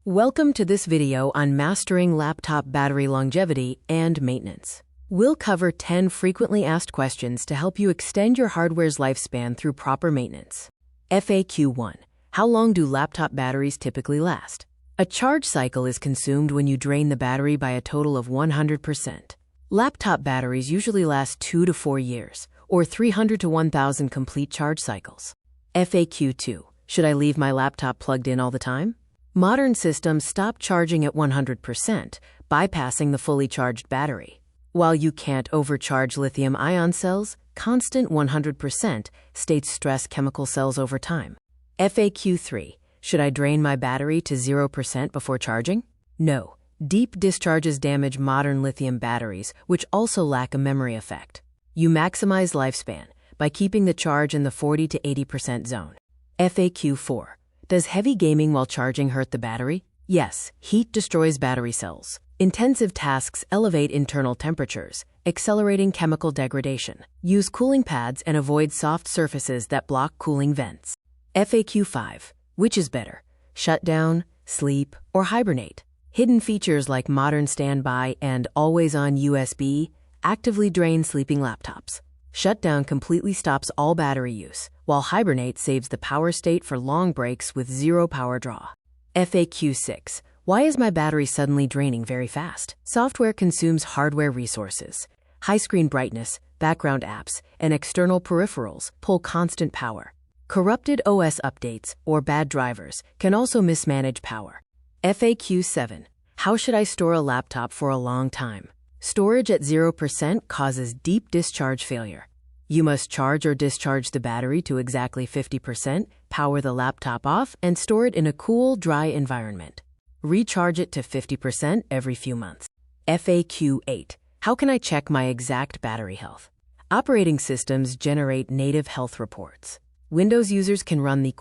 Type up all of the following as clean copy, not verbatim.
Welcome to this video on mastering laptop battery longevity and maintenance. We'll cover 10 frequently asked questions to help you extend your hardware's lifespan through proper maintenance. FAQ 1. How long do laptop batteries typically last? A charge cycle is consumed when you drain the battery by a total of 100%. Laptop batteries usually last 2 to 4 years, or 300 to 1,000 complete charge cycles. FAQ 2. Should I leave my laptop plugged in all the time? Modern systems stop charging at 100%, bypassing the fully charged battery. While you can't overcharge lithium-ion cells, constant 100% states stress chemical cells over time. FAQ 3. Should I drain my battery to 0% before charging? No. Deep discharges damage modern lithium batteries, which also lack a memory effect. You maximize lifespan by keeping the charge in the 40 to 80% zone. FAQ 4. Does heavy gaming while charging hurt the battery? Yes, heat destroys battery cells. Intensive tasks elevate internal temperatures, accelerating chemical degradation. Use cooling pads and avoid soft surfaces that block cooling vents. FAQ 5. Which is better? Shut down, sleep, or hibernate? Hidden features like modern standby and always-on USB actively drain sleeping laptops. Shutdown completely stops all battery use, while hibernate saves the power state for long breaks with zero power draw. FAQ 6. Why is my battery suddenly draining very fast? Software consumes hardware resources. High screen brightness, background apps, and external peripherals pull constant power. Corrupted OS updates or bad drivers can also mismanage power. FAQ 7. How should I store a laptop for a long time? Storage at 0% causes deep discharge failure. You must charge or discharge the battery to exactly 50%, power the laptop off, and store it in a cool, dry environment. Recharge it to 50% every few months. FAQ 8. How can I check my exact battery health? Operating systems generate native health reports. Windows users can run the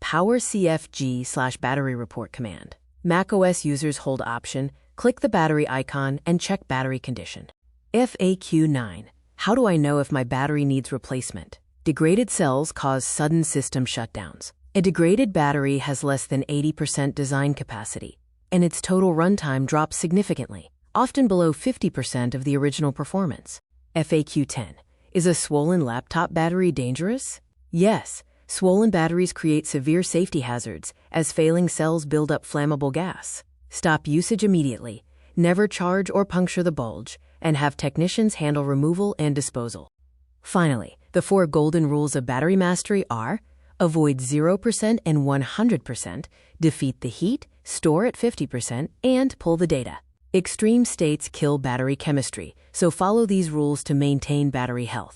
powercfg/battery report command. macOS users hold Option, click the battery icon, and check battery condition. FAQ 9. How do I know if my battery needs replacement? Degraded cells cause sudden system shutdowns. A degraded battery has less than 80% design capacity, and its total runtime drops significantly, often below 50% of the original performance. FAQ 10. Is a swollen laptop battery dangerous? Yes. Swollen batteries create severe safety hazards as failing cells build up flammable gas. Stop usage immediately, never charge or puncture the bulge, and have technicians handle removal and disposal. Finally, the 4 golden rules of battery mastery are: avoid 0% and 100%, defeat the heat, store at 50%, and pull the data. Extreme states kill battery chemistry, so follow these rules to maintain battery health.